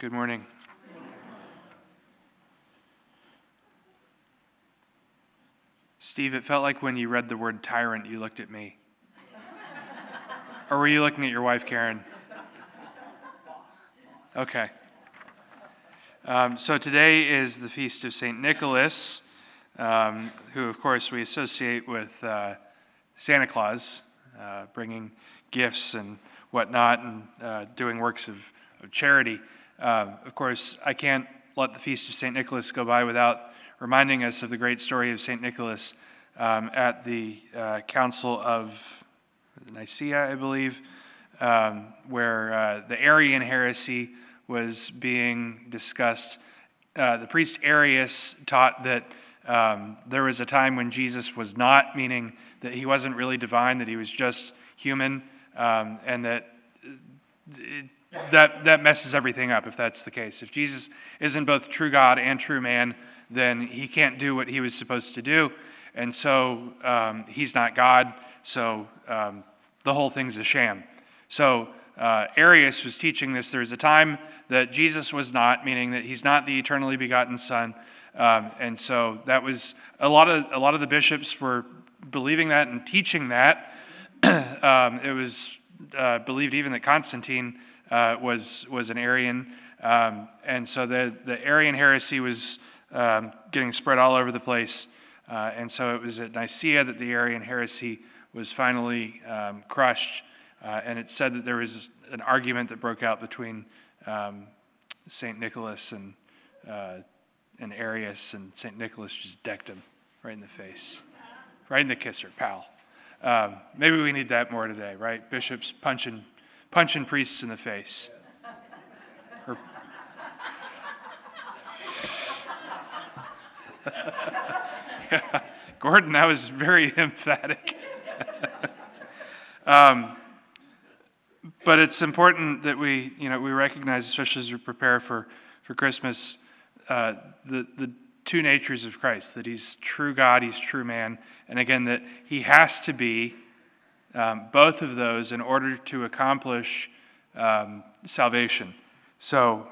Good morning. Steve, it felt like when you read the word tyrant, you looked at me. Or were you looking at your wife, Karen? Okay. So today is the feast of St. Nicholas, who, of course, we associate with Santa Claus, bringing gifts and whatnot, and doing works of charity. Of course, I can't let the feast of St. Nicholas go by without reminding us of the great story of St. Nicholas at the Council of Nicaea, I believe, where the Arian heresy was being discussed. The priest Arius taught that there was a time when Jesus was not, meaning that he wasn't really divine, that he was just human, and that messes everything up if that's the case. If Jesus isn't both true God and true man, then he can't do what he was supposed to do, and so he's not God, so the whole thing's a sham. So Arius was teaching this. There's a time that Jesus was not, meaning that he's not the eternally begotten Son, and so that was a lot of the bishops were believing that and teaching that. It was believed even that Constantine was an Arian, and so the Arian heresy was getting spread all over the place, and so it was at Nicaea that the Arian heresy was finally crushed, and it said that there was an argument that broke out between St. Nicholas and Arius, and St. Nicholas just decked him right in the face, right in the kisser, pal. Maybe we need that more today, right? Bishops punching priests in the face. Yeah. Gordon, that was very emphatic. But it's important that we recognize, especially as we prepare for Christmas, the two natures of Christ, that he's true God, he's true man, and again, that he has to be both of those in order to accomplish salvation. So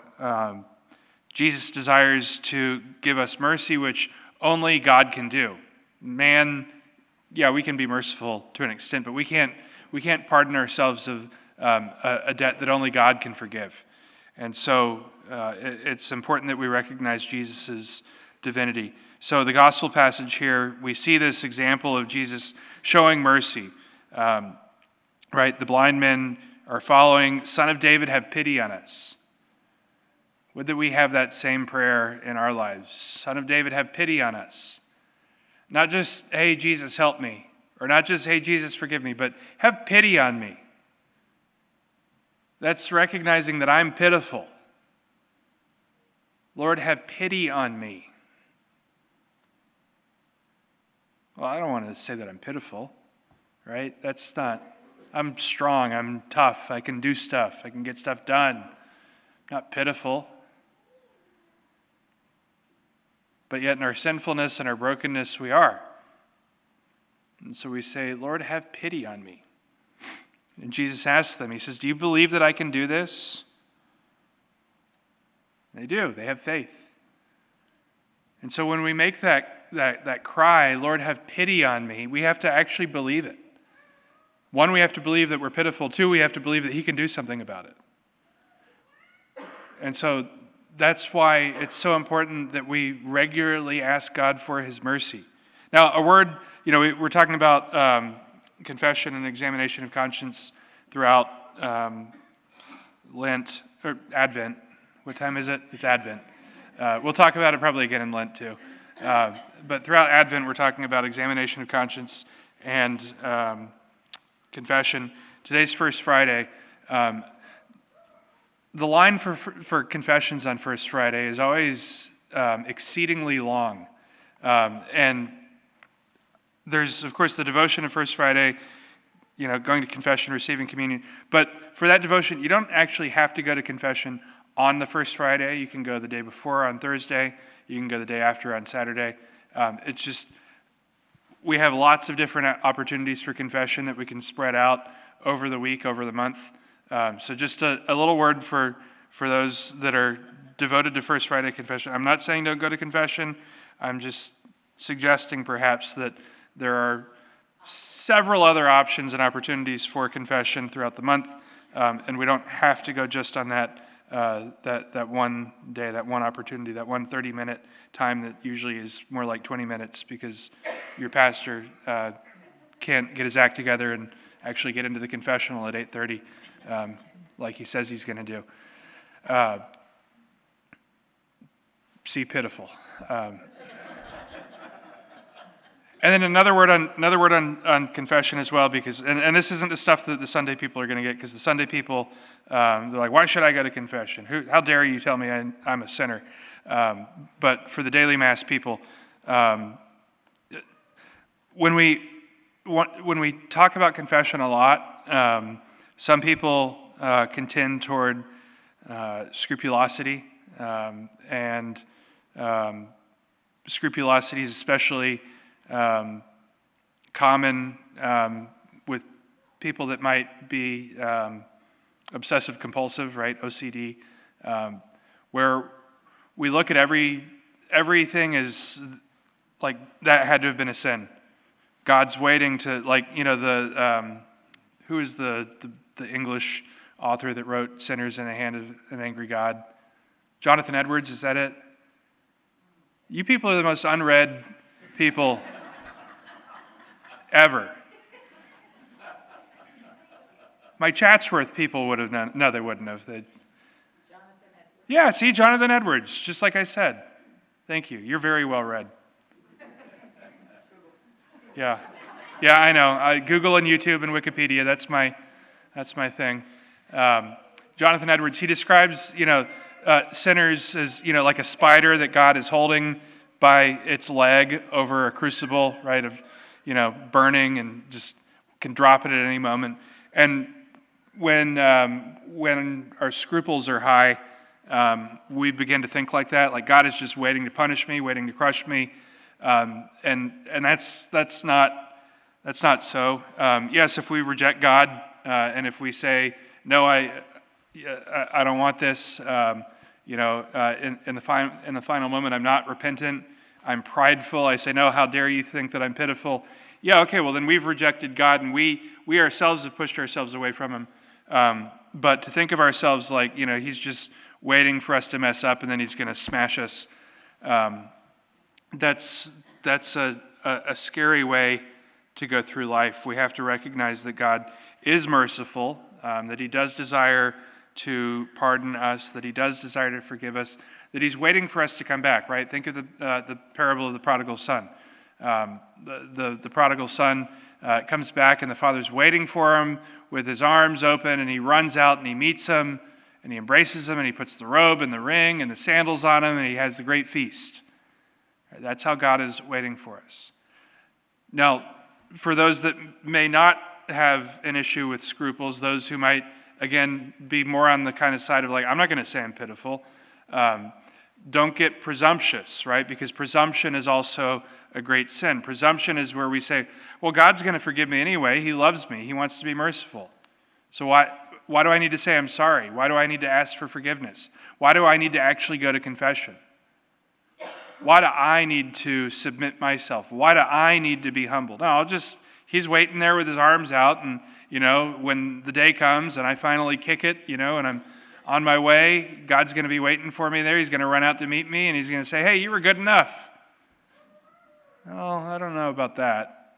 Jesus desires to give us mercy, which only God can do. Man, yeah, we can be merciful to an extent, but we can't pardon ourselves of a debt that only God can forgive. And so it's important that we recognize Jesus' divinity. So the gospel passage here, we see this example of Jesus showing mercy. Right? The blind men are following, Son of David, have pity on us. Would that we have that same prayer in our lives. Son of David, have pity on us. Not just, hey, Jesus, help me. Or not just, hey, Jesus, forgive me, but have pity on me. That's recognizing that I'm pitiful. Lord, have pity on me. Well, I don't want to say that I'm pitiful, right? That's not, I'm strong, I'm tough, I can do stuff, I can get stuff done. I'm not pitiful. But yet in our sinfulness and our brokenness, we are. And so we say, Lord, have pity on me. And Jesus asks them, he says, do you believe that I can do this? They do. They have faith. And so when we make that cry, Lord, have pity on me, we have to actually believe it. One, we have to believe that we're pitiful. Two, we have to believe that he can do something about it. And so that's why it's so important that we regularly ask God for his mercy. Now, a word, we're talking about confession and examination of conscience throughout Lent, or Advent. What time is it? It's Advent. We'll talk about it probably again in Lent too. But throughout Advent, we're talking about examination of conscience and confession. Today's First Friday. The line for confessions on First Friday is always exceedingly long. And there's, of course, the devotion of First Friday, going to confession, receiving communion. But for that devotion, you don't actually have to go to confession on the First Friday. You can go the day before on Thursday. You can go the day after on Saturday. It's just, we have lots of different opportunities for confession that we can spread out over the week, over the month. So just a little word for for those that are devoted to First Friday confession. I'm not saying don't go to confession. I'm just suggesting perhaps that there are several other options and opportunities for confession throughout the month, and we don't have to go just on that one day, that one opportunity, that one 30-minute time that usually is more like 20 minutes because your pastor can't get his act together and actually get into the confessional at 8:30 like he says he's going to do. See pitiful. And then another word on confession as well, because and this isn't the stuff that the Sunday people are going to get, because the Sunday people they're like, why should I go to confession? How dare you tell me I'm a sinner? But for the daily mass people, when we talk about confession a lot, some people contend toward scrupulosity, and scrupulosity is especially common with people that might be obsessive compulsive, right? OCD, where we look at everything as like that had to have been a sin. God's waiting to, like, who is the English author that wrote Sinners in the Hand of an Angry God? Jonathan Edwards, is that it? You people are the most unread people ever. My Chatsworth people would have known. No, they wouldn't have. Yeah, see, Jonathan Edwards, just like I said. Thank you. You're very well read. Yeah, I know. Google and YouTube and Wikipedia. That's my thing. Jonathan Edwards. He describes, sinners as, like a spider that God is holding by its leg over a crucible, right? Of, burning, and just can drop it at any moment. And when our scruples are high, we begin to think like that. Like God is just waiting to punish me, waiting to crush me. And that's not so. Yes, if we reject God and if we say no, I don't want this. In the final moment, I'm not repentant. I'm prideful. I say no. How dare you think that I'm pitiful? Yeah, okay. Well, then we've rejected God, and we ourselves have pushed ourselves away from Him. But to think of ourselves like He's just waiting for us to mess up, and then He's going to smash us. That's a scary way to go through life. We have to recognize that God is merciful, that He does desire to pardon us, that He does desire to forgive us, that He's waiting for us to come back, right? Think of the parable of the prodigal son. The prodigal son comes back, and the father's waiting for him with his arms open, and he runs out and he meets him, and he embraces him, and he puts the robe and the ring and the sandals on him, and he has the great feast. That's how God is waiting for us. Now, for those that may not have an issue with scruples, those who might, again, be more on the kind of side of like, I'm not going to say I'm pitiful, don't get presumptuous, right? Because presumption is also a great sin. Presumption is where we say, well, God's going to forgive me anyway. He loves me. He wants to be merciful. So why do I need to say I'm sorry? Why do I need to ask for forgiveness? Why do I need to actually go to confession? Why do I need to submit myself? Why do I need to be humbled? No, He's waiting there with His arms out, and, when the day comes and I finally kick it, and I'm on my way, God's going to be waiting for me there. He's going to run out to meet me, and He's going to say, hey, you were good enough. Well, I don't know about that,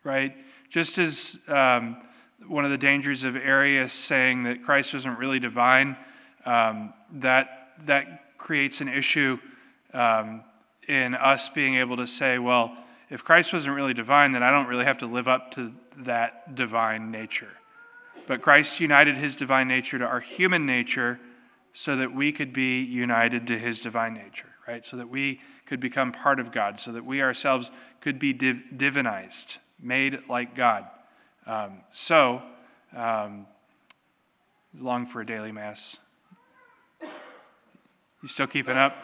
right? Just as one of the dangers of Arius saying that Christ wasn't really divine, that creates an issue in us being able to say, well, if Christ wasn't really divine, then I don't really have to live up to that divine nature. But Christ united His divine nature to our human nature so that we could be united to His divine nature, right? So that we could become part of God, so that we ourselves could be divinized, made like God. Long for a daily mass. You still keeping up?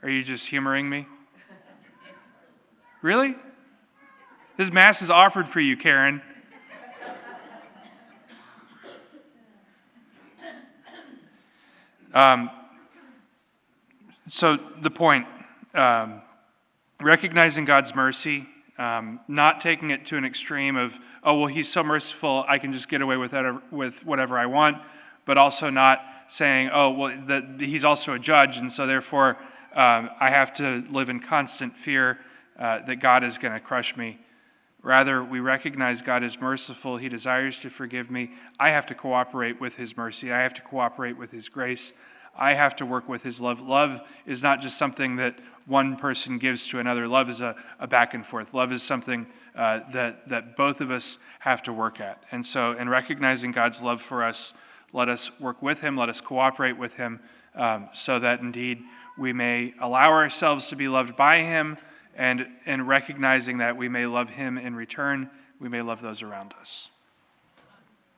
Are you just humoring me? Really? This mass is offered for you, Karen. So the point, recognizing God's mercy, not taking it to an extreme of, oh, well, he's so merciful, I can just get away with whatever I want, but also not saying, oh, well, he's also a judge, and so therefore I have to live in constant fear that God is going to crush me. Rather, we recognize God is merciful. He desires to forgive me. I have to cooperate with his mercy. I have to cooperate with his grace. I have to work with his love. Love is not just something that one person gives to another. Love is a back and forth. Love is something that both of us have to work at. And so in recognizing God's love for us, let us work with him, let us cooperate with him, so that indeed we may allow ourselves to be loved by him, and in recognizing that we may love him in return, we may love those around us.